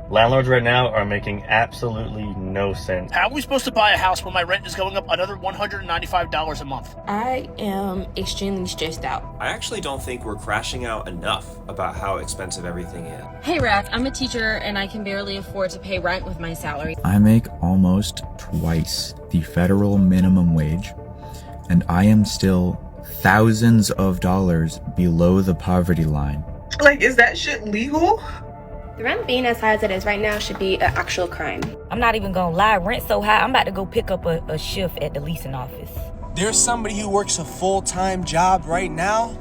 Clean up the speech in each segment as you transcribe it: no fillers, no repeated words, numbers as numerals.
Landlords right now are making absolutely no sense. How are we supposed to buy a house when my rent is going up another $195 a month? I am extremely stressed out. I actually don't think we're crashing out enough about how expensive everything is. Hey, Rack, I'm a teacher and I can barely afford to pay rent with my salary. I make almost twice the federal minimum wage, and I am still thousands of dollars below the poverty line. Like, is that shit legal? The rent being as high as it is right now should be an actual crime. I'm not even gonna lie, rent's so high, I'm about to go pick up a shift at the leasing office. There's somebody who works a full-time job right now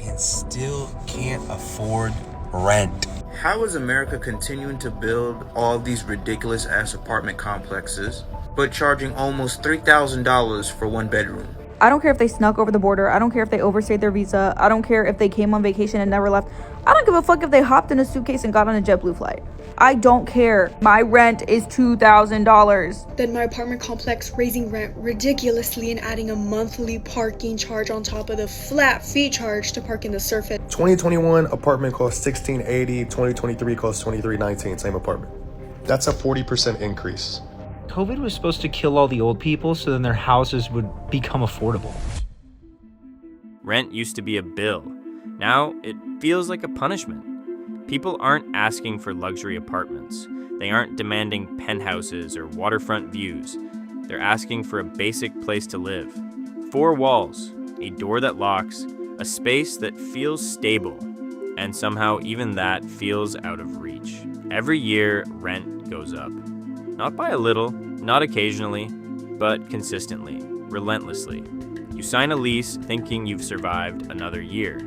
and still can't afford rent. How is America continuing to build all these ridiculous ass apartment complexes, but charging almost $3,000 for one bedroom? I don't care if they snuck over the border. I don't care if they overstayed their visa. I don't care if they came on vacation and never left. I don't give a fuck if they hopped in a suitcase and got on a JetBlue flight. I don't care. My rent is $2,000. Then my apartment complex raising rent ridiculously and adding a monthly parking charge on top of the flat fee charge to park in the surface. 2021 apartment cost $1,680. 2023 cost $2,319. Same apartment. That's a 40% increase. COVID was supposed to kill all the old people so then their houses would become affordable. Rent used to be a bill. Now it feels like a punishment. People aren't asking for luxury apartments. They aren't demanding penthouses or waterfront views. They're asking for a basic place to live. 4 walls, a door that locks, a space that feels stable, and somehow even that feels out of reach. Every year, rent goes up. Not by a little, not occasionally, but consistently, relentlessly. You sign a lease thinking you've survived another year.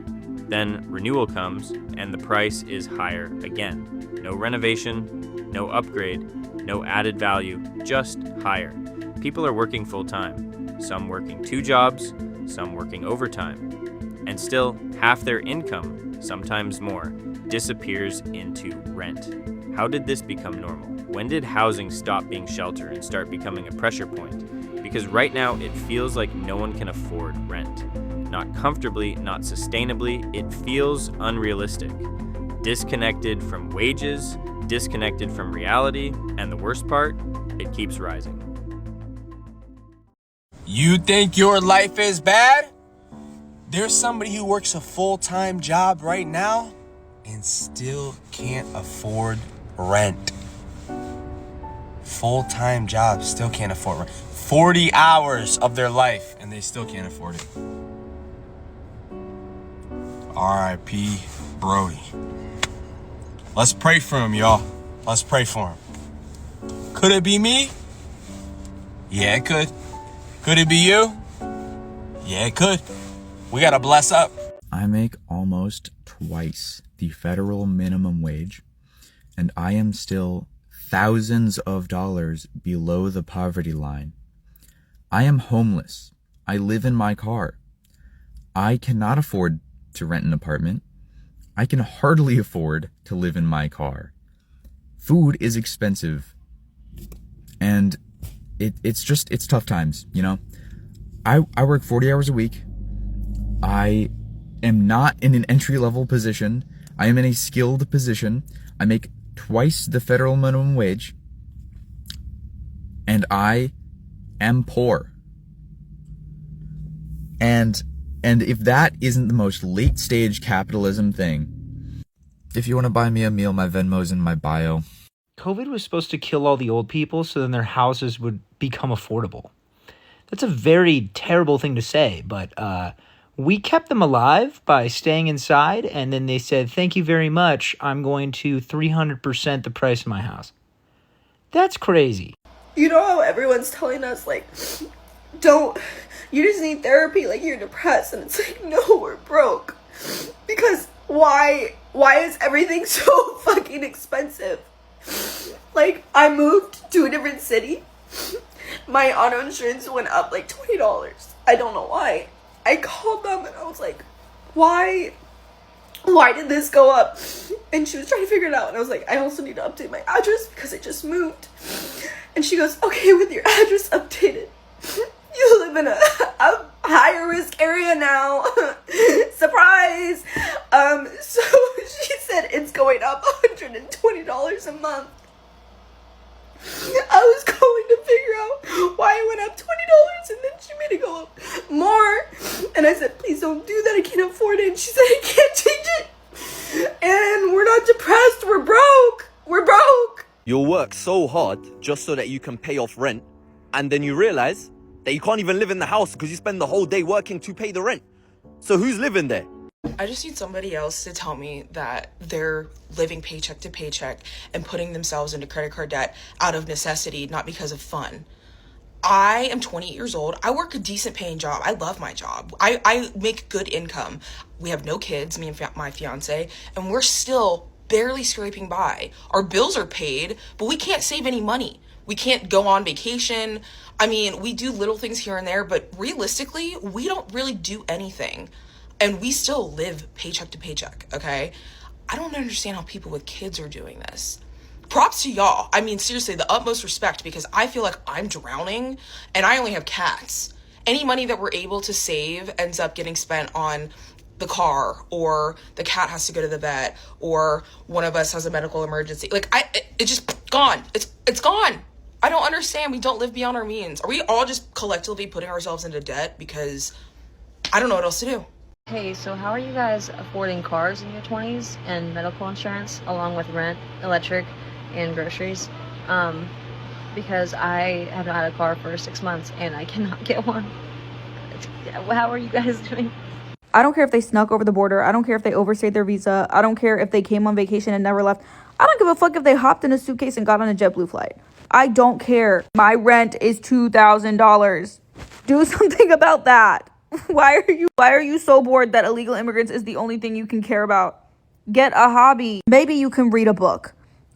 Then renewal comes, and the price is higher again. No renovation, no upgrade, no added value, just higher. People are working full-time, some working 2 jobs, some working overtime. And still, half their income, sometimes more, disappears into rent. How did this become normal? When did housing stop being shelter and start becoming a pressure point? Because right now it feels like no one can afford rent. Not comfortably, not sustainably, it feels unrealistic. Disconnected from wages, disconnected from reality, and the worst part, it keeps rising. You think your life is bad? There's somebody who works a full-time job right now and still can't afford rent. Full-time job, still can't afford rent. 40 hours of their life and they still can't afford it. R.I.P. Brody. Let's pray for him, y'all. Let's pray for him. Could it be me? Yeah, it could. Could it be you? Yeah, it could. We gotta bless up. I make almost twice the federal minimum wage, and I am still thousands of dollars below the poverty line. I am homeless. I live in my car. I cannot afford to rent an apartment. I can hardly afford to live in my car. Food is expensive. And it's tough times, you know? I work 40 hours a week. I am not in an entry-level position. I am in a skilled position. I make twice the federal minimum wage. And I am poor. And if that isn't the most late-stage capitalism thing, if you want to buy me a meal, my Venmo's in my bio. COVID was supposed to kill all the old people so then their houses would become affordable. That's a very terrible thing to say, but we kept them alive by staying inside, and then they said, thank you very much, I'm going to 300% the price of my house. That's crazy. You know how everyone's telling us, like, you just need therapy, like, you're depressed, and it's like, no, we're broke. Because why is everything so fucking expensive? Like, I moved to a different city. My auto insurance went up like $20. I don't know why. I called them and I was like, why did this go up? And she was trying to figure it out. And I was like, I also need to update my address because I just moved. And she goes, okay, with your address updated, you live in a higher risk area now. Surprise. So she said, said it's going up $120 a month. I was going to figure out why it went up $20 and then she made it go up more. And I said, please don't do that. I can't afford it. And she said, I can't change it. And we're not depressed. We're broke. We're broke. You'll work so hard just so that you can pay off rent. And then you realize that you can't even live in the house because you spend the whole day working to pay the rent. So who's living there? I just need somebody else to tell me that they're living paycheck to paycheck and putting themselves into credit card debt out of necessity, not because of fun. I am 28 years old. I work a decent paying job. I love my job. I make good income. We have no kids, me and my fiance, and we're still barely scraping by. Our bills are paid, but we can't save any money. We can't go on vacation. I mean, we do little things here and there, but realistically, we don't really do anything. And we still live paycheck to paycheck, okay? I don't understand how people with kids are doing this. Props to y'all. I mean, seriously, the utmost respect, because I feel like I'm drowning and I only have cats. Any money that we're able to save ends up getting spent on the car, or the cat has to go to the vet, or one of us has a medical emergency. Like, it's just gone. It's gone. I don't understand. We don't live beyond our means. Are we all just collectively putting ourselves into debt because I don't know what else to do? Hey, so how are you guys affording cars in your 20s and medical insurance along with rent, electric, and groceries? Because I haven't had a car for 6 months and I cannot get one. How are you guys doing? I don't care if they snuck over the border. I don't care if they overstayed their visa. I don't care if they came on vacation and never left. I don't give a fuck if they hopped in a suitcase and got on a JetBlue flight. I don't care. My rent is $2,000. Do something about that. Why are you so bored that illegal immigrants is the only thing you can care about? Get a hobby. Maybe you can read a book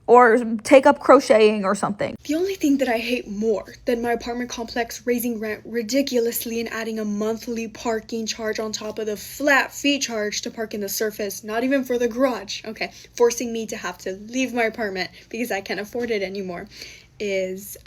or take up crocheting or something. The only thing that I hate more than my apartment complex raising rent ridiculously and adding a monthly parking charge on top of the flat fee charge to park in the surface, not even for the garage, okay, forcing me to have to leave my apartment because I can't afford it anymore, is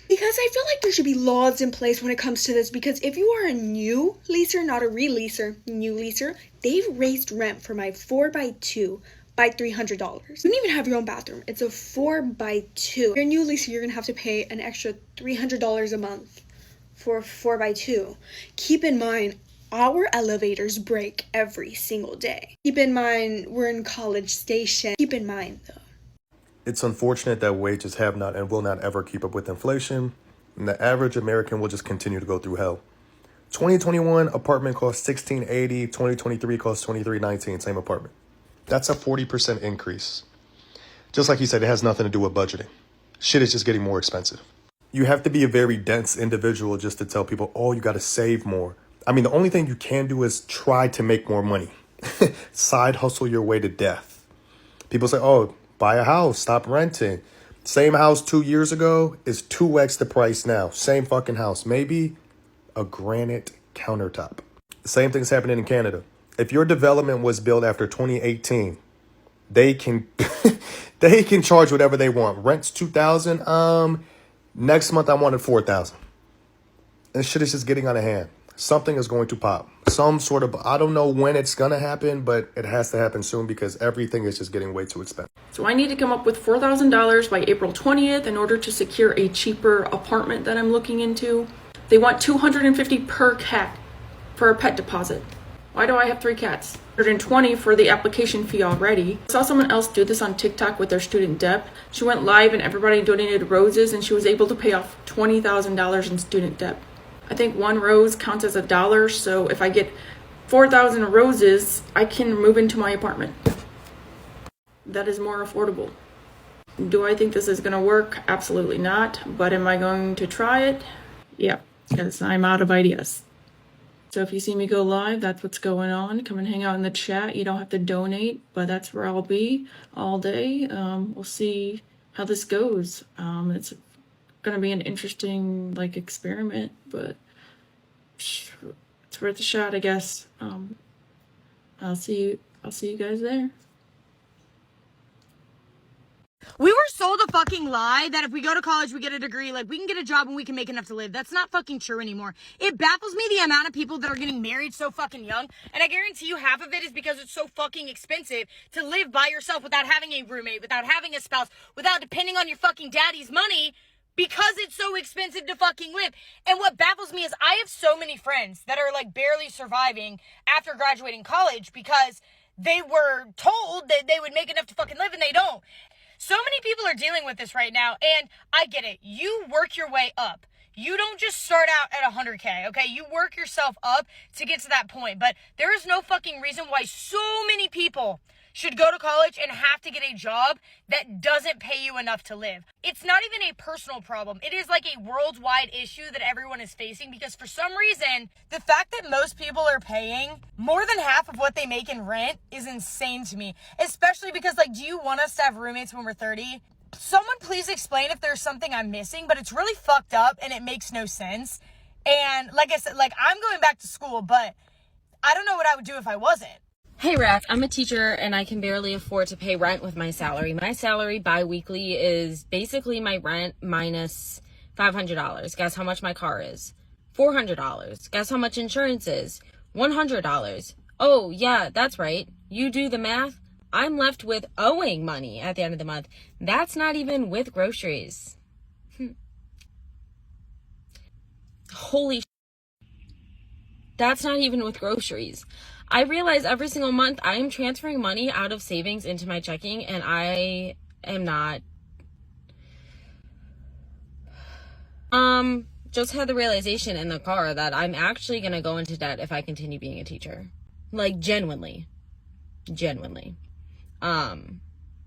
because I feel like there should be laws in place when it comes to this, because if you are a new leaser, not a releaser, new leaser, they've raised rent for my 4x2 by $300. You don't even have your own bathroom. It's a 4x2. If you're a new leaser, you're gonna have to pay an extra $300 a month for a 4x2. Keep in mind, our elevators break every single day. Keep in mind, we're in College Station. Keep in mind, though. It's unfortunate that wages have not and will not ever keep up with inflation, and the average American will just continue to go through hell. 2021 apartment cost $1,680, 2023 cost $2,319, same apartment. That's a 40% increase. Just like you said, it has nothing to do with budgeting. Shit is just getting more expensive. You have to be a very dense individual just to tell people, oh, you got to save more. I mean, the only thing you can do is try to make more money. Side hustle your way to death. People say, oh, buy a house, stop renting. Same house 2 years ago is 2x the price now. Same fucking house. Maybe a granite countertop. The same thing's happening in Canada. If your development was built after 2018, they can they can charge whatever they want. Rent's $2,000. Next month I wanted $4,000. And shit is just getting out of hand. Something is going to pop. Some sort of, I don't know when it's going to happen, but it has to happen soon because everything is just getting way too expensive. So I need to come up with $4,000 by April 20th in order to secure a cheaper apartment that I'm looking into. They want $250 per cat for a pet deposit. Why do I have 3 cats? $120 for the application fee already. I saw someone else do this on TikTok with their student debt. She went live and everybody donated roses and she was able to pay off $20,000 in student debt. I think 1 rose counts as $1, so if I get 4,000 roses, I can move into my apartment. That is more affordable. Do I think this is going to work? Absolutely not. But am I going to try it? Yeah, because I'm out of ideas. So if you see me go live, that's what's going on. Come and hang out in the chat. You don't have to donate, but that's where I'll be all day. We'll see how this goes. It's gonna be an interesting experiment, but it's worth a shot, I guess. I'll see you guys there. We were sold a fucking lie that if we go to college, we get a degree, like we can get a job and we can make enough to live. That's not fucking true anymore. It baffles me the amount of people that are getting married so fucking young. And I guarantee you half of it is because it's so fucking expensive to live by yourself without having a roommate, without having a spouse, without depending on your fucking daddy's money, because it's so expensive to fucking live. And what baffles me is I have so many friends that are like barely surviving after graduating college because they were told that they would make enough to fucking live and they don't. So many people are dealing with this right now, and I get it. You work your way up. You don't just start out at 100K, okay? You work yourself up to get to that point, but there is no fucking reason why so many people should go to college and have to get a job that doesn't pay you enough to live. It's not even a personal problem. It is like a worldwide issue that everyone is facing because for some reason, the fact that most people are paying more than half of what they make in rent is insane to me. Especially because, like, do you want us to have roommates when we're 30? Someone please explain if there's something I'm missing, but it's really fucked up and it makes no sense. And like I said, like, I'm going back to school, but I don't know what I would do if I wasn't. Hey Raph, I'm a teacher and I can barely afford to pay rent with my salary. My salary bi-weekly is basically my rent minus $500. Guess how much my car is? $400. Guess how much insurance is? $100. Oh yeah, that's right. You do the math. I'm left with owing money at the end of the month. That's not even with groceries. Holy That's not even with groceries. I realize every single month I am transferring money out of savings into my checking and I am not. Just had the realization in the car that I'm actually going to go into debt if I continue being a teacher. Like genuinely.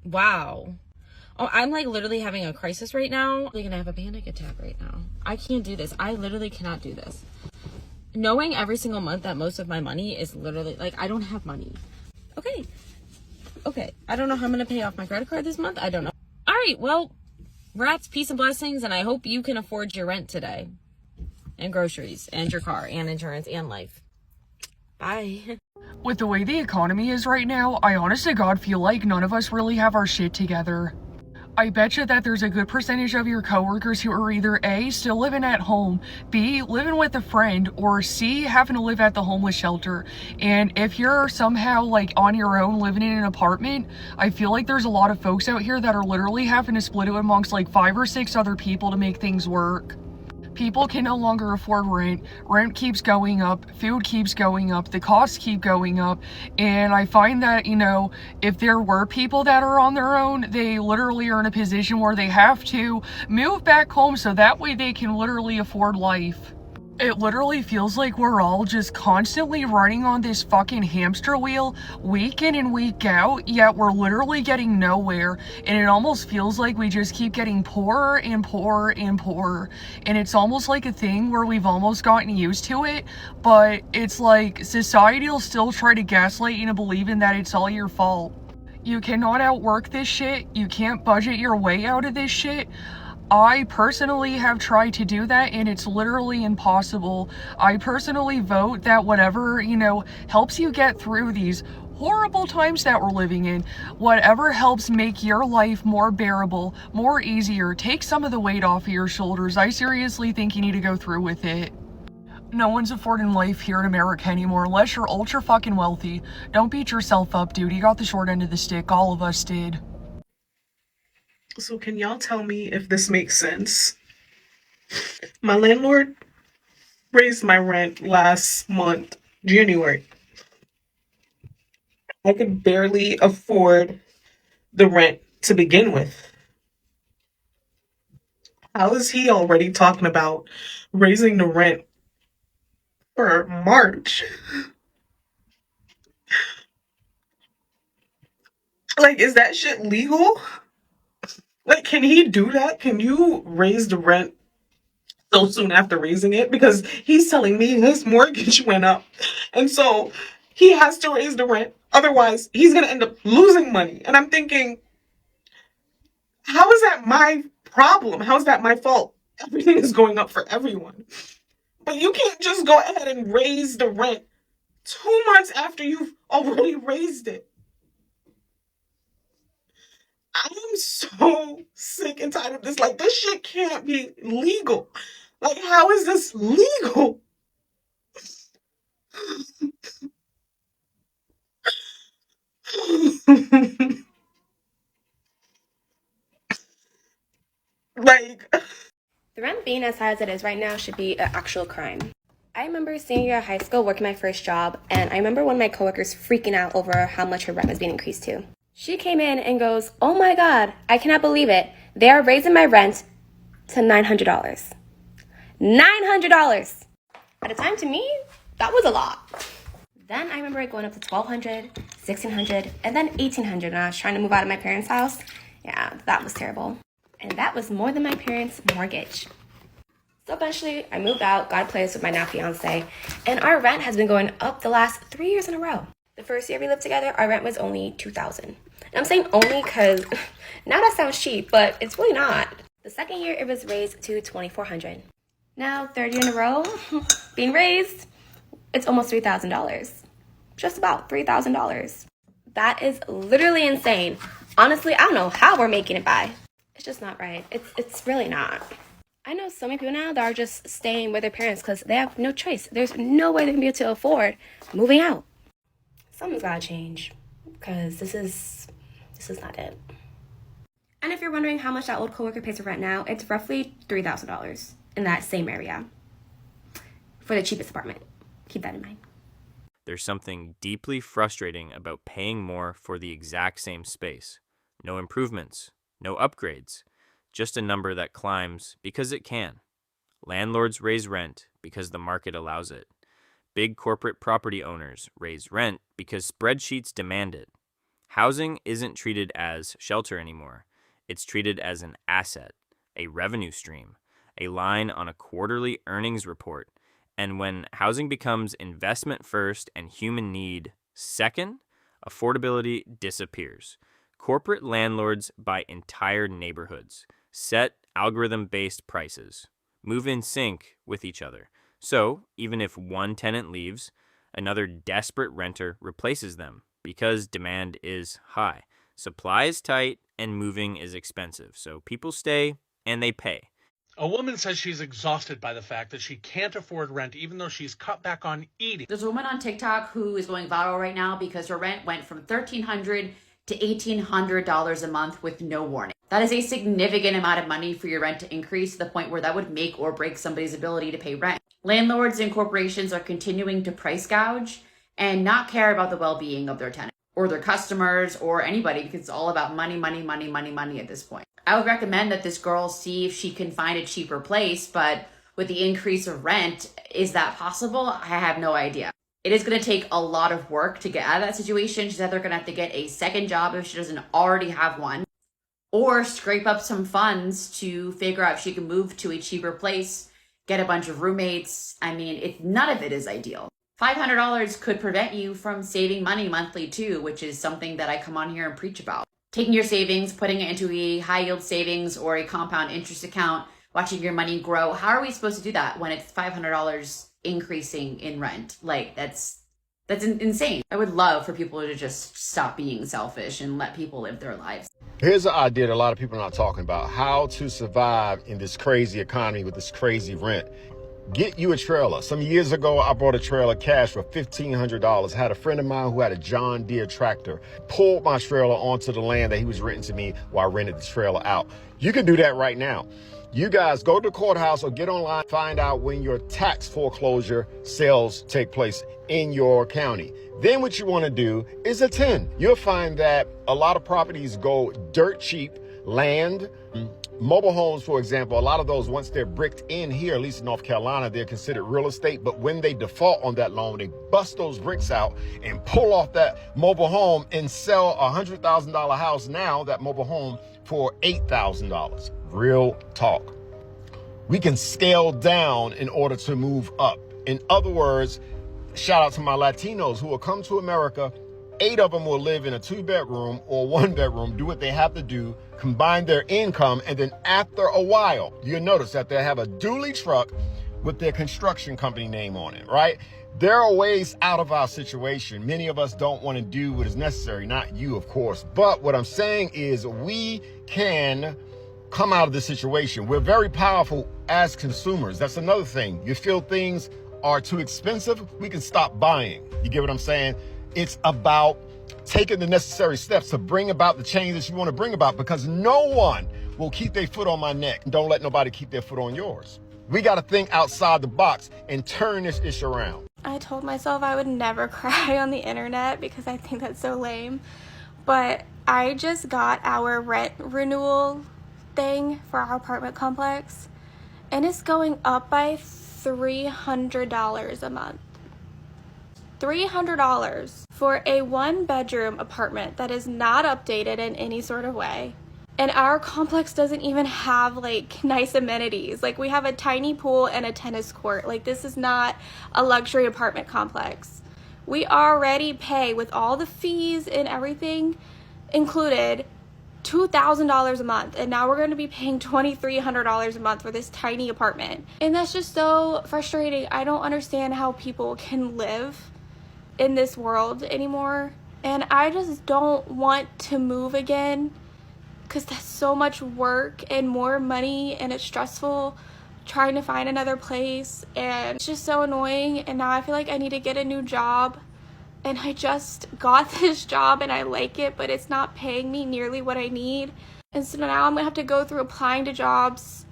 Wow. Oh, I'm like literally having a crisis right now. I'm going to have a panic attack right now. I can't do this. I literally cannot do this. Knowing every single month that most of my money is literally, like, I don't have money. Okay. I don't know how I'm going to pay off my credit card this month. I don't know. All right. Well, rats, peace and blessings. And I hope you can afford your rent today. And groceries. And your car. And insurance. And life. Bye. With the way the economy is right now, I honest to God feel like none of us really have our shit together. I betcha that there's a good percentage of your coworkers who are either A, still living at home, B, living with a friend, or C, having to live at the homeless shelter. And if you're somehow like on your own living in an apartment, I feel like there's a lot of folks out here that are literally having to split it amongst like 5 or 6 other people to make things work. People can no longer afford rent. Rent keeps going up. Food keeps going up. The costs keep going up. And I find that, you know, if there were people that are on their own, they literally are in a position where they have to move back home so that way they can literally afford life. It literally feels like we're all just constantly running on this fucking hamster wheel week in and week out, yet we're literally getting nowhere, and it almost feels like we just keep getting poorer and poorer and poorer, and it's almost like a thing where we've almost gotten used to it, but it's like society will still try to gaslight you into believing that it's all your fault. You cannot outwork this shit. You can't budget your way out of this shit. I personally have tried to do that and it's literally impossible. I personally vote that whatever, you know, helps you get through these horrible times that we're living in, whatever helps make your life more bearable, more easier, take some of the weight off of your shoulders. I seriously think you need to go through with it. No one's affording life here in America anymore unless you're ultra fucking wealthy. Don't beat yourself up, dude. You got the short end of the stick. All of us did. So can y'all tell me if this makes sense? My landlord raised my rent last month, January. I could barely afford the rent to begin with. How is he already talking about raising the rent for March? Like, is that shit legal? Like, can he do that? Can you raise the rent so soon after raising it? Because he's telling me his mortgage went up. And so he has to raise the rent. Otherwise, he's going to end up losing money. And I'm thinking, how is that my problem? How is that my fault? Everything is going up for everyone. But you can't just go ahead and raise the rent 2 months after you've already raised it. I am so sick and tired of this. Like, this shit can't be legal. Like, how is this legal? Like, The rent being as high as it is right now should be an actual crime. I remember senior year of high school working my first job, and I remember one of my coworkers freaking out over how much her rent was being increased to. She came in and goes, "Oh my God, I cannot believe it. They are raising my rent to $900. $900! At a time, to me, that was a lot. Then I remember it going up to $1,200, $1,600, and then $1,800 when I was trying to move out of my parents' house. Yeah, that was terrible. And that was more than my parents' mortgage. So eventually, I moved out, got a place with my now fiance, and our rent has been going up the last 3 years in a row. The first year we lived together, our rent was only $2,000. And I'm saying only because now that sounds cheap, but it's really not. The second year, it was raised to $2,400. Now, third year in a row, being raised, it's almost $3,000. Just about $3,000. That is literally insane. Honestly, I don't know how we're making it by. It's just not right. It's really not. I know so many people now that are just staying with their parents because they have no choice. There's no way they're going to be able to afford moving out. Something's got to change because this is not it. And if you're wondering how much that old coworker pays for rent now, it's roughly $3,000 in that same area for the cheapest apartment. Keep that in mind. There's something deeply frustrating about paying more for the exact same space. No improvements, no upgrades, just a number that climbs because it can. Landlords raise rent because the market allows it. Big corporate property owners raise rent because spreadsheets demand it. Housing isn't treated as shelter anymore. It's treated as an asset, a revenue stream, a line on a quarterly earnings report. And when housing becomes investment first and human need second, affordability disappears. Corporate landlords buy entire neighborhoods, set algorithm-based prices, move in sync with each other. So even if one tenant leaves, another desperate renter replaces them because demand is high. Supply is tight and moving is expensive. So people stay and they pay. A woman says she's exhausted by the fact that she can't afford rent even though she's cut back on eating. There's a woman on TikTok who is going viral right now because her rent went from $1,300 to $1,800 a month with no warning. That is a significant amount of money for your rent to increase to the point where that would make or break somebody's ability to pay rent. Landlords and corporations are continuing to price gouge and not care about the well-being of their tenants or their customers or anybody because it's all about money, money, money, money, money at this point. I would recommend that this girl see if she can find a cheaper place, but with the increase of rent, is that possible? I have no idea. It is going to take a lot of work to get out of that situation. She's either going to have to get a second job if she doesn't already have one, or scrape up some funds to figure out if she can move to a cheaper place, get a bunch of roommates. I mean, none of it is ideal. $500 could prevent you from saving money monthly too, which is something that I come on here and preach about. Taking your savings, putting it into a high yield savings or a compound interest account, watching your money grow. How are we supposed to do that when it's $500 increasing in rent? Like that's insane. I would love for people to just stop being selfish and let people live their lives. Here's an idea that a lot of people are not talking about: how to survive in this crazy economy with this crazy rent. Get you a trailer. Some years ago, I bought a trailer cash for $1,500. I had a friend of mine who had a John Deere tractor, pulled my trailer onto the land that he was renting to me while I rented the trailer out. You can do that right now. You guys go to the courthouse or get online, find out when your tax foreclosure sales take place in your county. Then what you want to do is attend. You'll find that a lot of properties go dirt cheap. Land, mobile homes, for example, a lot of those, once they're bricked in here, at least in North Carolina, they're considered real estate. But when they default on that loan, they bust those bricks out and pull off that mobile home and sell a $100,000 house now, that mobile home, for $8,000. Real talk. We can scale down in order to move up. In other words, shout out to my Latinos who will come to America. 8 of them will live in a 2-bedroom or 1-bedroom, do what they have to do, combine their income, and then after a while, you'll notice that they have a dually truck with their construction company name on it, right? There are ways out of our situation. Many of us don't want to do what is necessary, not you, of course. But what I'm saying is we can come out of this situation. We're very powerful as consumers. That's another thing. You feel things are too expensive, we can stop buying. You get what I'm saying? It's about taking the necessary steps to bring about the change that you want to bring about, because no one will keep their foot on my neck. Don't let nobody keep their foot on yours. We got to think outside the box and turn this issue around. I told myself I would never cry on the internet because I think that's so lame. But I just got our rent renewal thing for our apartment complex, and it's going up by $300 a month. $300 for a 1-bedroom apartment that is not updated in any sort of way. And our complex doesn't even have like nice amenities. Like, we have a tiny pool and a tennis court. Like, this is not a luxury apartment complex. We already pay, with all the fees and everything included, $2,000 a month, and now we're going to be paying $2,300 a month for this tiny apartment. And that's just so frustrating. I don't understand how people can live in this world anymore, and I just don't want to move again, because that's so much work and more money, and it's stressful trying to find another place, and it's just so annoying. And now I feel like I need to get a new job, and I just got this job and I like it, but it's not paying me nearly what I need. And so now I'm gonna have to go through applying to jobs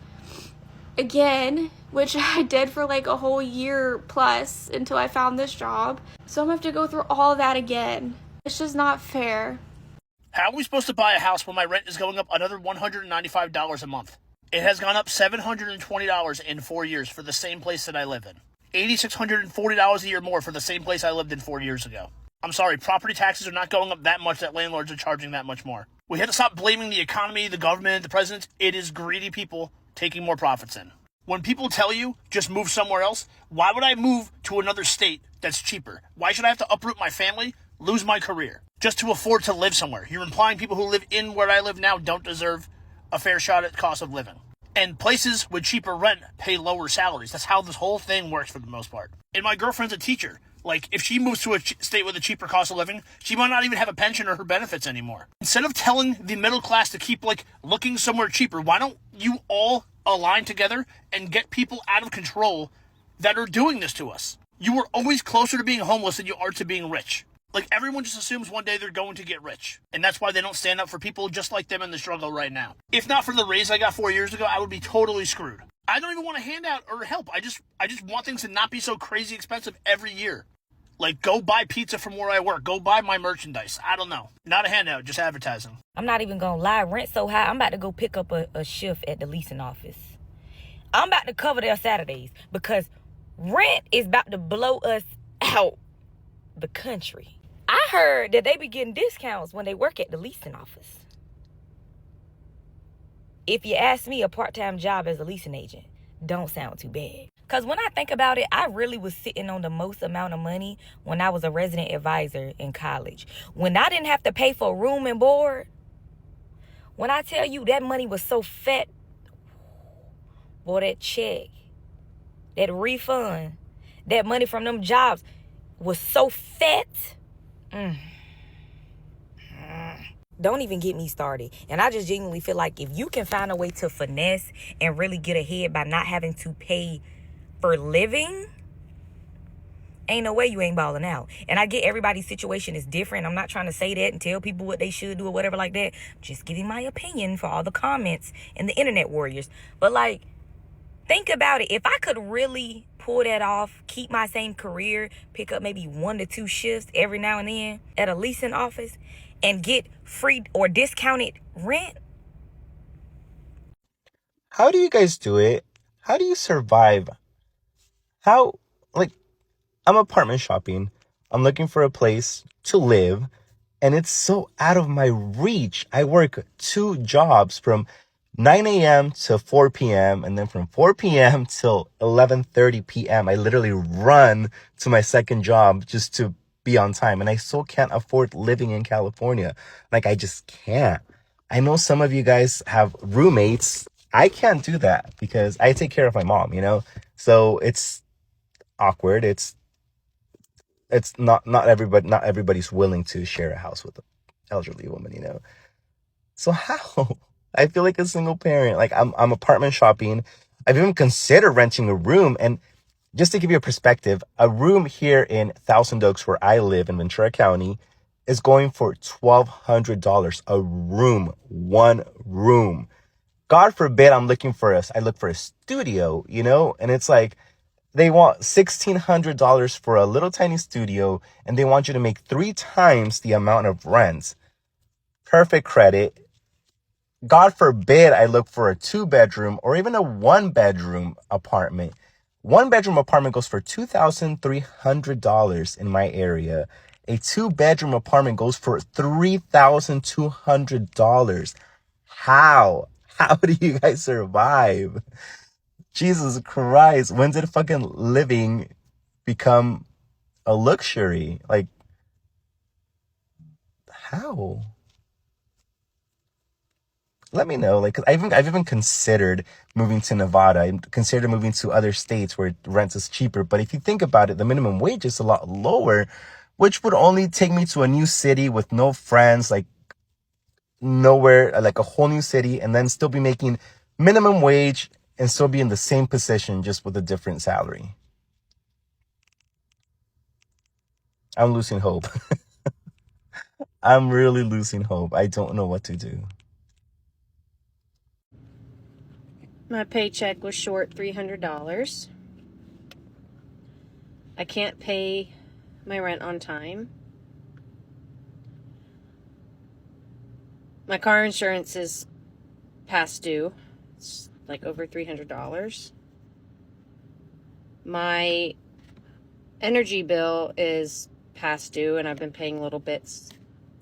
again, which I did for like a whole year plus until I found this job. So I'm gonna have to go through all of that again. It's just not fair. How are we supposed to buy a house when my rent is going up another $195 a month? It has gone up $720 in 4 years for the same place that I live in. $8,640 a year more for the same place I lived in 4 years ago. I'm sorry, property taxes are not going up that much that landlords are charging that much more. We have to stop blaming the economy, the government, the president. It is greedy people taking more profits in. When people tell you, just move somewhere else, why would I move to another state that's cheaper? Why should I have to uproot my family, lose my career, just to afford to live somewhere? You're implying people who live in where I live now don't deserve a fair shot at cost of living. And places with cheaper rent pay lower salaries. That's how this whole thing works for the most part. And my girlfriend's a teacher. Like, if she moves to a state with a cheaper cost of living, she might not even have a pension or her benefits anymore. Instead of telling the middle class to keep, like, looking somewhere cheaper, why don't you all align together and get people out of control that are doing this to us? You are always closer to being homeless than you are to being rich. Like, everyone just assumes one day they're going to get rich. And that's why they don't stand up for people just like them in the struggle right now. If not for the raise I got 4 years ago, I would be totally screwed. I don't even want to hand out or help. I just want things to not be so crazy expensive every year. Like, go buy pizza from where I work. Go buy my merchandise. I don't know. Not a handout, just advertising. I'm not even going to lie. Rent so high, I'm about to go pick up a shift at the leasing office. I'm about to cover their Saturdays because rent is about to blow us out the country. I heard that they be getting discounts when they work at the leasing office. If you ask me, a part-time job as a leasing agent don't sound too bad. Because when I think about it, I really was sitting on the most amount of money when I was a resident advisor in college. When I didn't have to pay for room and board, when I tell you that money was so fat, boy, that check, that refund, that money from them jobs was so fat. Don't even get me started. And I just genuinely feel like if you can find a way to finesse and really get ahead by not having to pay for living, ain't no way you ain't balling out. And I get everybody's situation is different. I'm not trying to say that and tell people what they should do or whatever like that. I'm just giving my opinion for all the comments and the internet warriors. But like, think about it. If I could really pull that off, keep my same career, pick up maybe 1 to 2 shifts every now and then at a leasing office and get free or discounted rent. How do you guys do it? How do you survive? I'm apartment shopping. I'm looking for a place to live, and it's so out of my reach. I work 2 jobs from 9 a.m. to 4 p.m. and then from 4 p.m. till 11:30 p.m. I literally run to my second job just to be on time. And I still can't afford living in California. Like, I just can't. I know some of you guys have roommates. I can't do that because I take care of my mom, you know? So it's awkward. It's not everybody's willing to share a house with an elderly woman, you know. So how? I feel like a single parent. Like I'm apartment shopping. I've even considered renting a room. And just to give you a perspective, a room here in Thousand Oaks, where I live in Ventura County, is going for $1,200 a room, one room. God forbid I look for a studio, you know, and it's like they want $1,600 for a little tiny studio, and they want you to make 3 times the amount of rent. Perfect credit. God forbid I look for a 2-bedroom or even a 1-bedroom apartment. 1-bedroom apartment goes for $2,300 in my area. A 2-bedroom apartment goes for $3,200. How? How do you guys survive? Jesus Christ. When did fucking living become a luxury? Like, how? Let me know. Like, 'cause I've even considered moving to Nevada. I considered moving to other states where rent is cheaper. But if you think about it, the minimum wage is a lot lower, which would only take me to a new city with no friends, like nowhere, like a whole new city, and then still be making minimum wage and still be in the same position, just with a different salary. I'm losing hope. I'm really losing hope. I don't know what to do. My paycheck was short $300. I can't pay my rent on time. My car insurance is past due. It's like over $300. My energy bill is past due, and I've been paying little bits,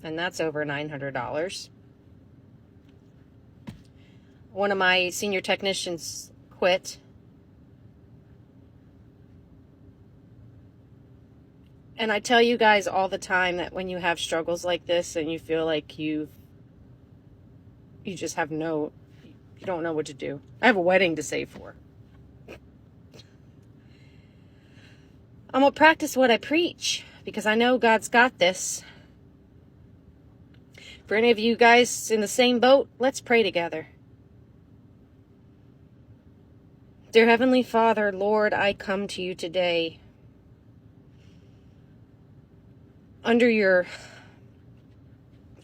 and that's over $900. One of my senior technicians quit. And I tell you guys all the time that when you have struggles like this and you feel like you just have you don't know what to do. I have a wedding to save for. I'm going to practice what I preach because I know God's got this. For any of you guys in the same boat, let's pray together. Dear Heavenly Father, Lord, I come to you today under your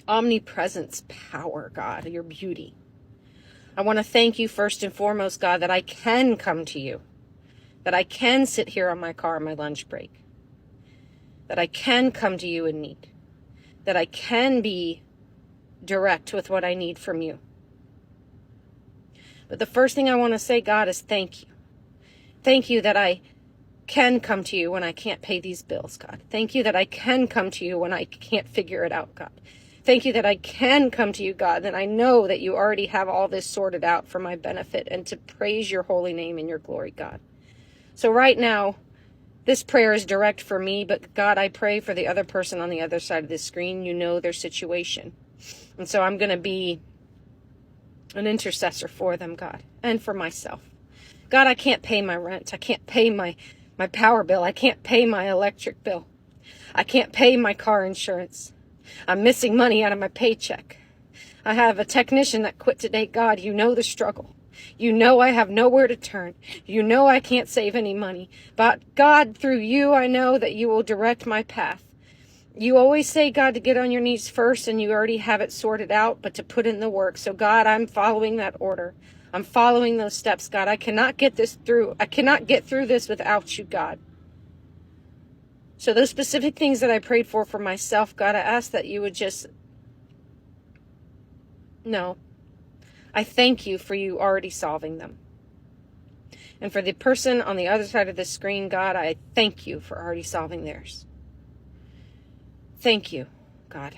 omnipresence power, God, your beauty. I want to thank you first and foremost, God, that I can come to you, that I can sit here on my car on my lunch break, that I can come to you in need, that I can be direct with what I need from you. But the first thing I want to say, God, is thank you. Thank you that I can come to you when I can't pay these bills, God. Thank you that I can come to you when I can't figure it out, God. Thank you that I can come to you, God, that I know that you already have all this sorted out for my benefit and to praise your holy name and your glory, God. So right now, this prayer is direct for me, but God, I pray for the other person on the other side of the screen. You know their situation. And so I'm going to be an intercessor for them, God, and for myself. God, I can't pay my rent. I can't pay my power bill. I can't pay my electric bill. I can't pay my car insurance. I'm missing money out of my paycheck. I have a technician that quit today. God, you know the struggle. You know I have nowhere to turn. You know I can't save any money. But God, through you, I know that you will direct my path. You always say, God, to get on your knees first, and you already have it sorted out, but to put in the work. So, God, I'm following that order. I'm following those steps, God. I cannot get through this without you, God. So those specific things that I prayed for myself, God, I ask that you would just... No. I thank you for you already solving them. And for the person on the other side of the screen, God, I thank you for already solving theirs. Thank you, God.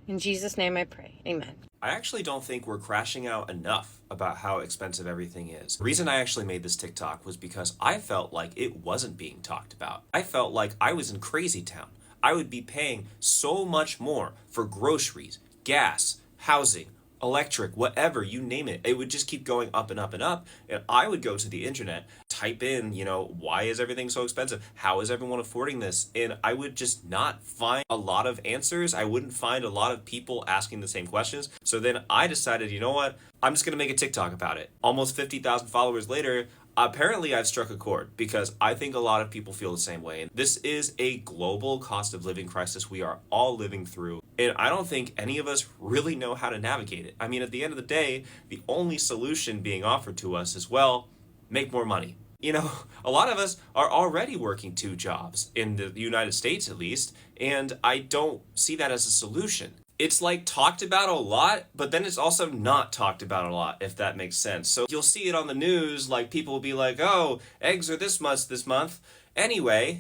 In Jesus' name I pray. Amen. I actually don't think we're crashing out enough about how expensive everything is. The reason I actually made this TikTok was because I felt like it wasn't being talked about. I felt like I was in crazy town. I would be paying so much more for groceries, gas, housing, electric, whatever, you name it. It would just keep going up and up and up. And I would go to the internet, type in, why is everything so expensive? How is everyone affording this? And I would just not find a lot of answers. I wouldn't find a lot of people asking the same questions. So then I decided, you know what? I'm just going to make a TikTok about it. Almost 50,000 followers later, apparently I've struck a chord because I think a lot of people feel the same way. This is a global cost of living crisis we are all living through. And I don't think any of us really know how to navigate it. I mean, at the end of the day, the only solution being offered to us is, well, make more money. A lot of us are already working 2 jobs, in the United States at least, and I don't see that as a solution. It's like talked about a lot, but then it's also not talked about a lot, if that makes sense. So you'll see it on the news, like people will be like, oh, eggs are this much this month. Anyway,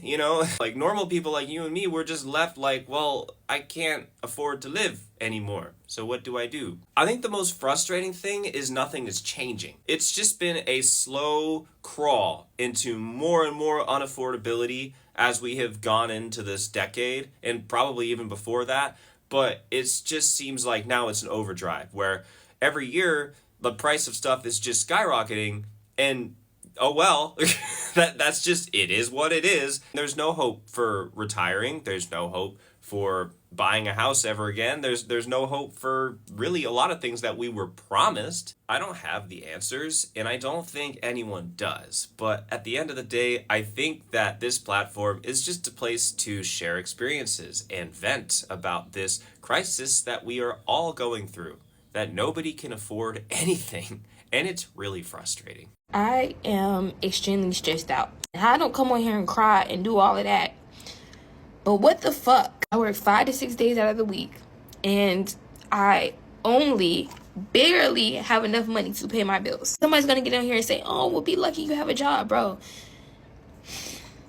like normal people like you and me, we're just left like, well, I can't afford to live anymore. So what do I do? I think the most frustrating thing is nothing is changing. It's just been a slow crawl into more and more unaffordability as we have gone into this decade, and probably even before that. But it just seems like now it's an overdrive where every year the price of stuff is just skyrocketing, and oh well, that's just, it is what it is. There's no hope for retiring. There's no hope for buying a house ever again. There's no hope for really a lot of things that we were promised. I don't have the answers, and I don't think anyone does. But at the end of the day, I think that this platform is just a place to share experiences and vent about this crisis that we are all going through, that nobody can afford anything, and it's really frustrating. I am extremely stressed out. I don't come on here and cry and do all of that. But what the fuck? I work 5 to 6 days out of the week, and I only barely have enough money to pay my bills. Somebody's gonna get on here and say, oh, well, be lucky you have a job, bro.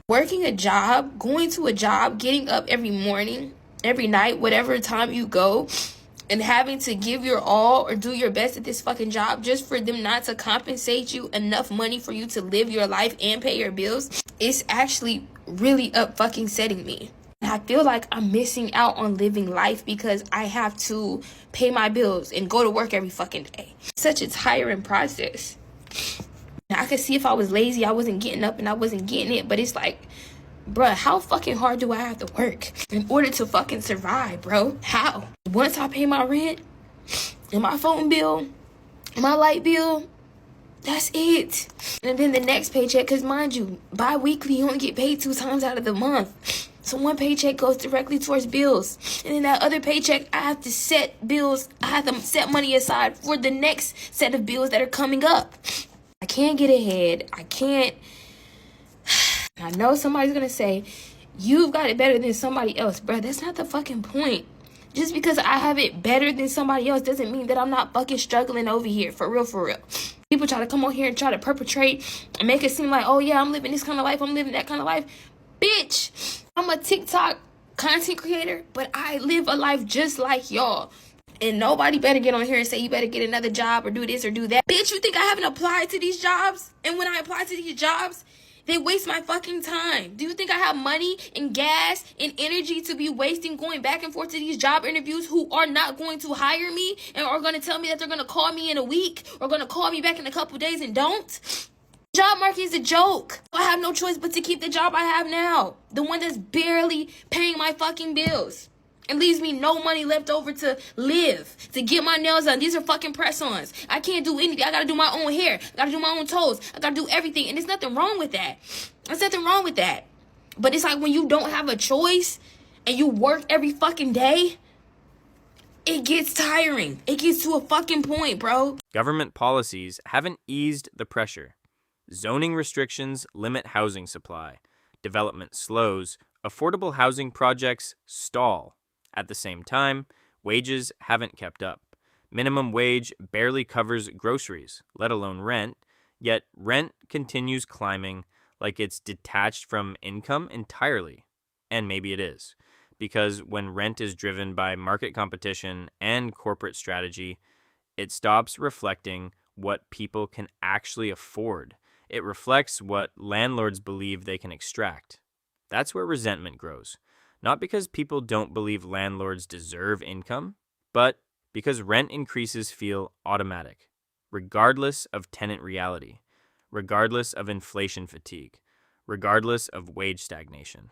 Working a job, going to a job, getting up every morning, every night, whatever time you go, and having to give your all or do your best at this fucking job just for them not to compensate you enough money for you to live your life and pay your bills, it's actually really fucking setting me. I feel like I'm missing out on living life because I have to pay my bills and go to work every fucking day. Such a tiring process. Now, I could see if I was lazy, I wasn't getting up and I wasn't getting it, but it's like, bruh, how fucking hard do I have to work in order to fucking survive, bro? How? Once I pay my rent and my phone bill and my light bill, that's it. And then the next paycheck, because mind you, bi-weekly you only get paid 2 times out of the month. So one paycheck goes directly towards bills. And then that other paycheck, I have to set bills. I have to set money aside for the next set of bills that are coming up. I can't get ahead. I can't. I know somebody's going to say, you've got it better than somebody else. Bro, that's not the fucking point. Just because I have it better than somebody else doesn't mean that I'm not fucking struggling over here. For real, for real. People try to come on here and try to perpetrate and make it seem like, oh yeah, I'm living this kind of life. I'm living that kind of life. Bitch, I'm a TikTok content creator, but I live a life just like y'all. And nobody better get on here and say you better get another job or do this or do that. Bitch, you think I haven't applied to these jobs? And when I apply to these jobs, they waste my fucking time. Do you think I have money and gas and energy to be wasting going back and forth to these job interviews who are not going to hire me and are going to tell me that they're going to call me in a week or going to call me back in a couple days and don't? Job market is a joke. I have no choice but to keep the job I have now. The one that's barely paying my fucking bills. It leaves me no money left over to live, to get my nails done. These are fucking press-ons. I can't do anything. I gotta do my own hair. I gotta do my own toes. I gotta do everything. And there's nothing wrong with that. There's nothing wrong with that. But it's like when you don't have a choice and you work every fucking day, it gets tiring. It gets to a fucking point, bro. Government policies haven't eased the pressure. Zoning restrictions limit housing supply. Development slows. Affordable housing projects stall. At the same time, wages haven't kept up. Minimum wage barely covers groceries, let alone rent, yet rent continues climbing like it's detached from income entirely. And maybe it is, because when rent is driven by market competition and corporate strategy, it stops reflecting what people can actually afford. It reflects what landlords believe they can extract. That's where resentment grows. Not because people don't believe landlords deserve income, but Because rent increases feel automatic, regardless of tenant reality, regardless of inflation fatigue, regardless of wage stagnation.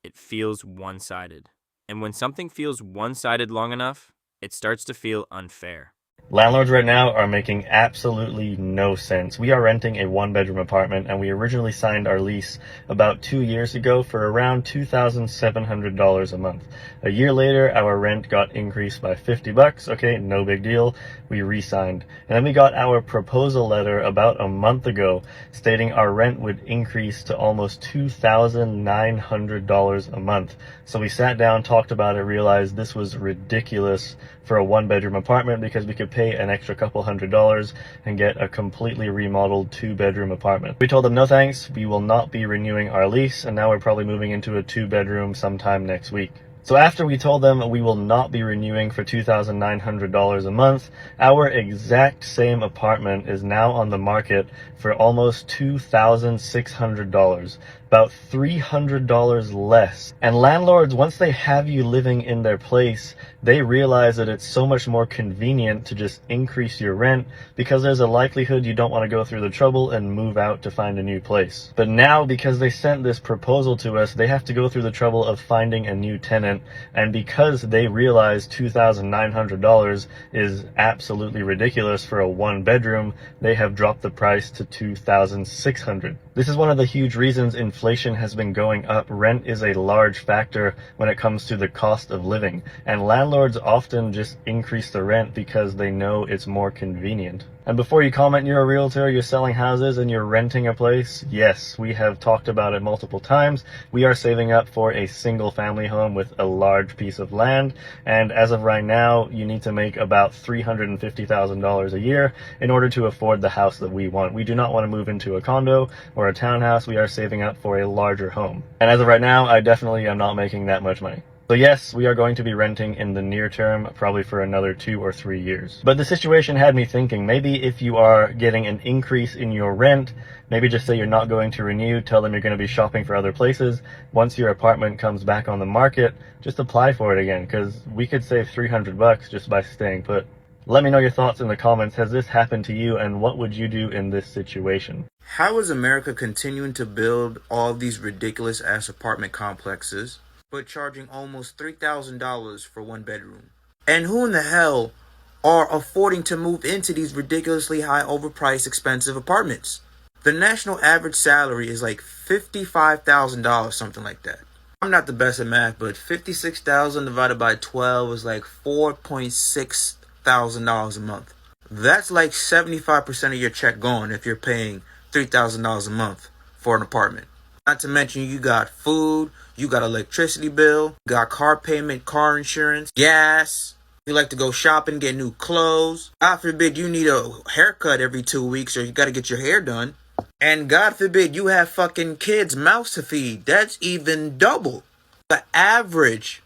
It feels one-sided. And when something feels one-sided long enough, it starts to feel unfair. Landlords right now are making absolutely no sense. We are renting a one-bedroom apartment, and we originally signed our lease about 2 years ago for around $2,700 a month. A year later, our rent got increased by $50. Okay, no big deal. We re-signed. And then we got our proposal letter about a month ago stating our rent would increase to almost $2,900 a month. So we sat down, talked about it, realized this was ridiculous for a one-bedroom apartment because we could pay an extra couple $100s and get a completely remodeled 2-bedroom apartment. We told them no thanks, we will not be renewing our lease, and now we're probably moving into a 2-bedroom sometime next week. So after we told them we will not be renewing for $2,900 a month, our exact same apartment is now on the market for almost $2,600, about $300 less. And landlords, once they have you living in their place, they realize that it's so much more convenient to just increase your rent because there's a likelihood you don't want to go through the trouble and move out to find a new place. But now, because they sent this proposal to us, they have to go through the trouble of finding a new tenant. And because they realize $2,900 is absolutely ridiculous for a one-bedroom, they have dropped the price to $2,600. This is one of the huge reasons inflation has been going up. Rent is a large factor when it comes to the cost of living, and landlords often just increase the rent because they know it's more convenient. And before you comment you're a realtor, you're selling houses, and you're renting a place, yes, we have talked about it multiple times. We are saving up for a single family home with a large piece of land, and as of right now, you need to make about $350,000 a year in order to afford the house that we want. We do not want to move into a condo or a townhouse. We are saving up for a larger home. And as of right now, I definitely am not making that much money. So yes, we are going to be renting in the near term, probably for another 2 or 3 years. But the situation had me thinking, maybe if you are getting an increase in your rent, maybe just say you're not going to renew, tell them you're going to be shopping for other places. Once your apartment comes back on the market, just apply for it again, because we could save $300 just by staying put. Let me know your thoughts in the comments. Has this happened to you, and what would you do in this situation? How is America continuing to build all these ridiculous ass apartment complexes, but charging almost $3,000 for one bedroom? And who in the hell are affording to move into these ridiculously high, overpriced, expensive apartments? The national average salary is like $55,000, something like that. I'm not the best at math, but 56,000 divided by 12 is like $4,600 a month. That's like 75% of your check gone if you're paying $3,000 a month for an apartment. Not to mention you got food, you got electricity bill, got car payment, car insurance, gas. You like to go shopping, get new clothes. God forbid you need a haircut every 2 weeks or you got to get your hair done. And God forbid you have fucking kids' mouths to feed. That's even double. The average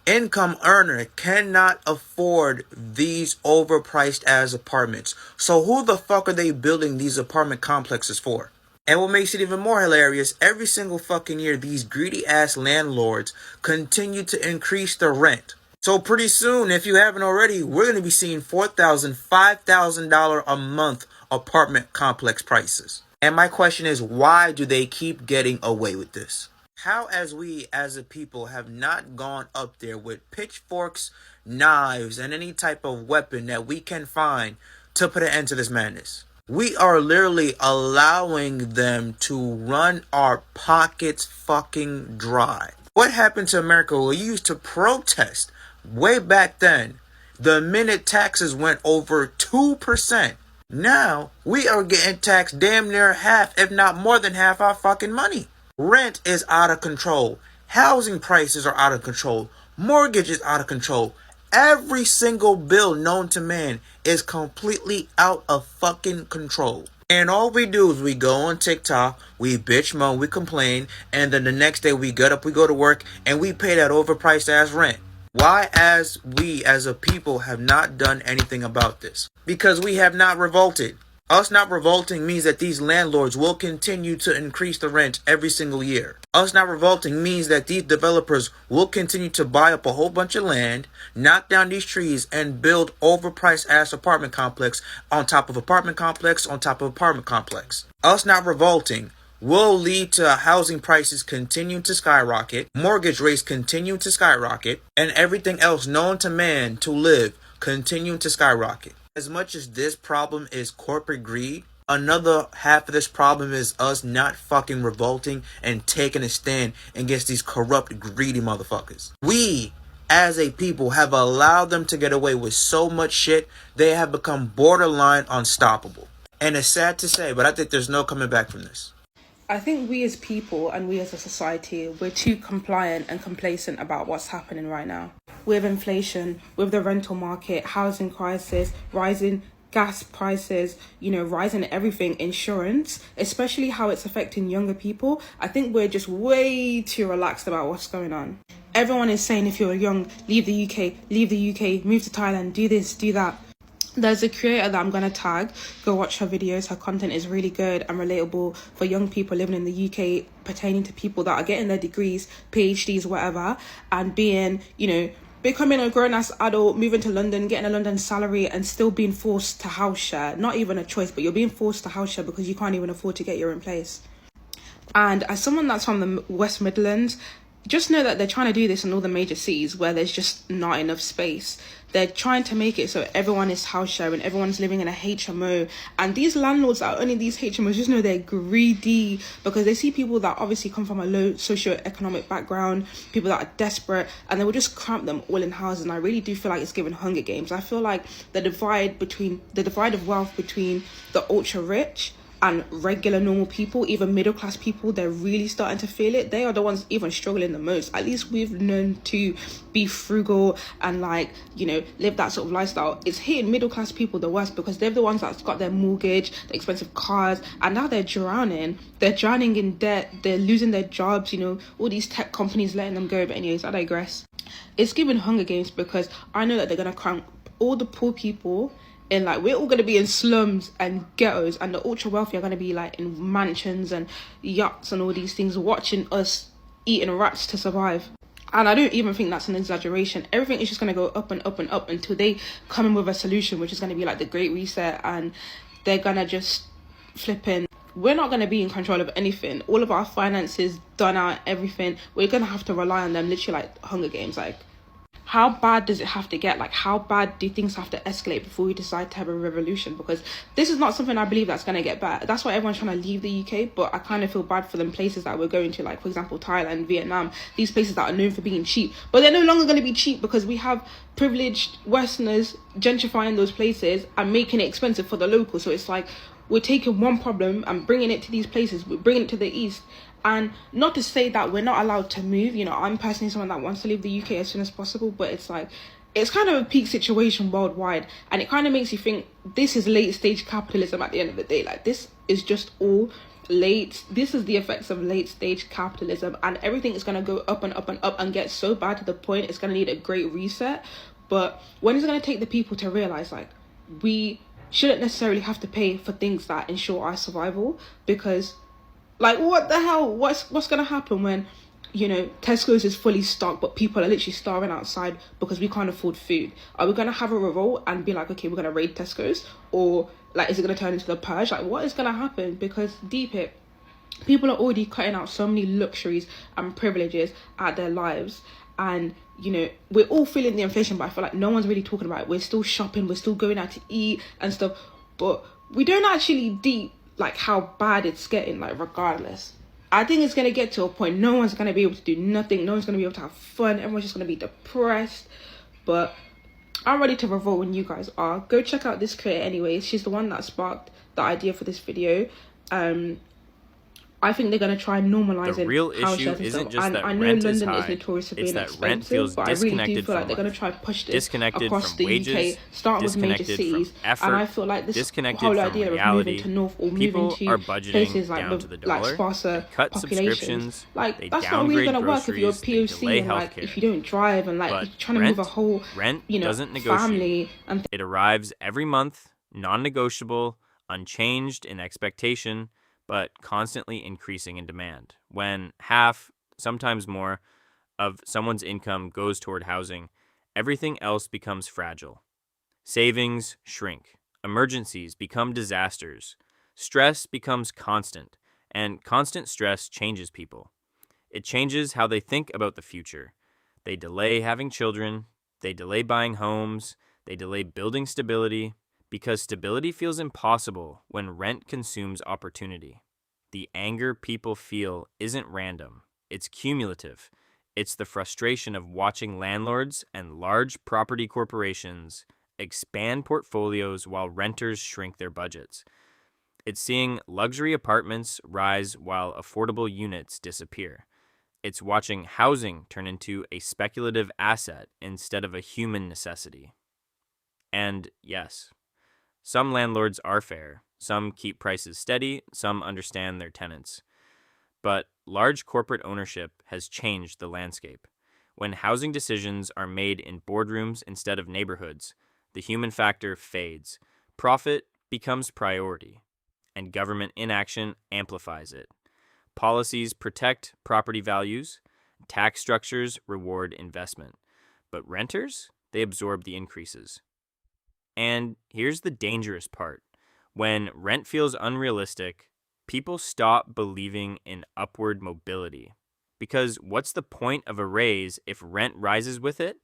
income earner cannot afford these overpriced ass apartments. So who the fuck are they building these apartment complexes for? And what makes it even more hilarious, every single fucking year, these greedy ass landlords continue to increase the rent. So pretty soon, if you haven't already, we're going to be seeing $4,000, $5,000 a month apartment complex prices. And my question is, why do they keep getting away with this? How, as we as a people have not gone up there with pitchforks, knives, and any type of weapon that we can find to put an end to this madness? We are literally allowing them to run our pockets fucking dry. What happened to America? We used to protest way back then. The minute taxes went over 2%. Now we are getting taxed damn near half, if not more than half our fucking money. Rent is out of control. Housing prices are out of control. Mortgage is out of control. Every single bill known to man is completely out of fucking control. And all we do is we go on TikTok, we bitch moan, we complain, and then the next day we get up, we go to work, and we pay that overpriced ass rent. Why, as we as a people have not done anything about this? Because we have not revolted. Us not revolting means that these landlords will continue to increase the rent every single year. Us not revolting means that these developers will continue to buy up a whole bunch of land, knock down these trees, and build overpriced ass apartment complex on top of apartment complex on top of apartment complex. Us not revolting will lead to housing prices continuing to skyrocket, mortgage rates continuing to skyrocket, and everything else known to man to live continuing to skyrocket. As much as this problem is corporate greed, another half of this problem is us not fucking revolting and taking a stand against these corrupt, greedy motherfuckers. We, as a people, have allowed them to get away with so much shit, they have become borderline unstoppable. And it's sad to say, but I think there's no coming back from this. I think we as people and we as a society, we're too compliant and complacent about what's happening right now. With inflation, with the rental market, housing crisis, rising gas prices, rising everything, insurance, especially how it's affecting younger people. I think we're just way too relaxed about what's going on. Everyone is saying if you're young, leave the UK, move to Thailand, do this, do that. There's a creator that I'm going to tag. Go watch her videos. Her content is really good and relatable for young people living in the UK, pertaining to people that are getting their degrees, PhDs, whatever, and being, becoming a grown-ass adult, moving to London, getting a London salary and still being forced to house share. Not even a choice, but you're being forced to house share because you can't even afford to get your own place. And as someone that's from the West Midlands, just know that they're trying to do this in all the major cities where there's just not enough space. They're trying to make it so everyone is house sharing, everyone's living in a HMO. And these landlords that are owning these HMOs just know they're greedy because they see people that obviously come from a low socioeconomic background, people that are desperate, and they will just cramp them all in houses. And I really do feel like it's giving Hunger Games. I feel like the divide of wealth between the ultra rich and regular normal people, even middle class people, they're really starting to feel it. They are the ones even struggling the most. At least we've learned to be frugal and live that sort of lifestyle. It's hitting middle class people the worst because they're the ones that's got their mortgage, the expensive cars, and now they're drowning in debt, they're losing their jobs, all these tech companies letting them go. But anyways, I digress. It's giving Hunger Games because I know that they're gonna cramp all the poor people. And we're all going to be in slums and ghettos, and the ultra wealthy are going to be in mansions and yachts and all these things, watching us eating rats to survive. And I don't even think that's an exaggeration. Everything is just going to go up and up and up until they come in with a solution, which is going to be the Great Reset, and they're going to just flip in. We're not going to be in control of anything. All of our finances done out, everything. We're going to have to rely on them, literally Hunger Games. How bad does it have to get? How bad do things have to escalate before we decide to have a revolution? Because this is not something I believe that's going to get bad. That's why everyone's trying to leave the UK, but I kind of feel bad for them places that we're going to, for example, Thailand, Vietnam, these places that are known for being cheap. But they're no longer going to be cheap because we have privileged Westerners gentrifying those places and making it expensive for the locals. So it's we're taking one problem and bringing it to these places. We're bringing it to the East. And not to say that we're not allowed to move. I'm personally someone that wants to leave the UK as soon as possible, but it's kind of a peak situation worldwide, and it kind of makes you think this is late stage capitalism at the end of the day. This is just all late. This is the effects of late stage capitalism, and everything is going to go up and up and up and get so bad to the point it's going to need a great reset. But when is it going to take the people to realize we shouldn't necessarily have to pay for things that ensure our survival? Because what the hell? What's going to happen when, Tesco's is fully stocked, but people are literally starving outside because we can't afford food? Are we going to have a revolt and be okay, we're going to raid Tesco's? Or, is it going to turn into the purge? What is going to happen? Because deep it, people are already cutting out so many luxuries and privileges out their lives. And, we're all feeling the inflation, but I feel no one's really talking about it. We're still shopping, we're still going out to eat and stuff, but we don't actually deep how bad it's getting, regardless. I think it's going to get to a point no one's going to be able to do nothing, no one's going to be able to have fun, everyone's just going to be depressed. But I'm ready to revolt when you guys are. Go check out this creator anyways. She's the one that sparked the idea for this video. I think they're going to try normalizing the real issue isn't just that rent is high, it's that rent feels disconnected from life, they're going to try push this disconnected across from the wages, UK, start with major cities, effort, and I feel this disconnected whole from idea reality. of moving to North or People moving to are budgeting places down to the dollar, sparser cut populations, subscriptions, they that's not really going to work if you're a groceries, they delay POC and healthcare. if you don't drive and you're trying to move a whole rent doesn't negotiate. family. And it arrives every month, non-negotiable, unchanged in expectation, but constantly increasing in demand. When half, sometimes more, of someone's income goes toward housing, everything else becomes fragile. Savings shrink, emergencies become disasters, stress becomes constant, and constant stress changes people. It changes how they think about the future. They delay having children, they delay buying homes, they delay building stability, because stability feels impossible when rent consumes opportunity. The anger people feel isn't random, it's cumulative. It's the frustration of watching landlords and large property corporations expand portfolios while renters shrink their budgets. It's seeing luxury apartments rise while affordable units disappear. It's watching housing turn into a speculative asset instead of a human necessity. And yes, some landlords are fair. Some keep prices steady. Some understand their tenants. But large corporate ownership has changed the landscape. When housing decisions are made in boardrooms instead of neighborhoods, the human factor fades. Profit becomes priority, and government inaction amplifies it. Policies protect property values, tax structures reward investment, but renters, they absorb the increases. And here's the dangerous part. When rent feels unrealistic, people stop believing in upward mobility. Because what's the point of a raise if rent rises with it?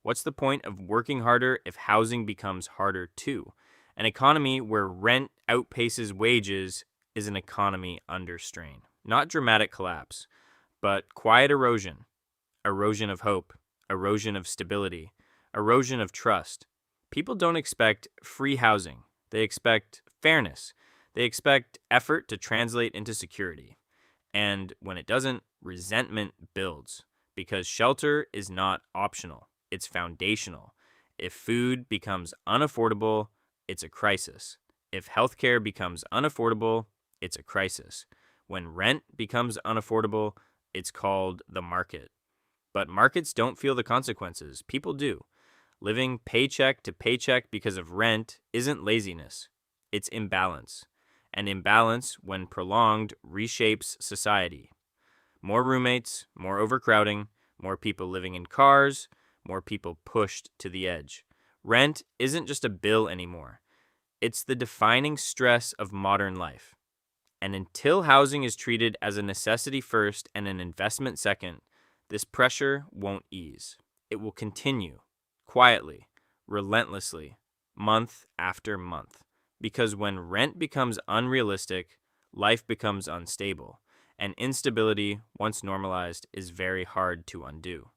What's the point of working harder if housing becomes harder too? An economy where rent outpaces wages is an economy under strain. Not dramatic collapse, but quiet erosion. Erosion of hope, erosion of stability, erosion of trust. People don't expect free housing. They expect fairness. They expect effort to translate into security. And when it doesn't, resentment builds. Because shelter is not optional, it's foundational. If food becomes unaffordable, it's a crisis. If healthcare becomes unaffordable, it's a crisis. When rent becomes unaffordable, it's called the market. But markets don't feel the consequences. People do. Living paycheck to paycheck because of rent isn't laziness. It's imbalance. And imbalance, when prolonged, reshapes society. More roommates, more overcrowding, more people living in cars, more people pushed to the edge. Rent isn't just a bill anymore. It's the defining stress of modern life. And until housing is treated as a necessity first and an investment second, this pressure won't ease. It will continue, quietly, relentlessly, month after month. Because when rent becomes unrealistic, life becomes unstable, and instability, once normalized, is very hard to undo.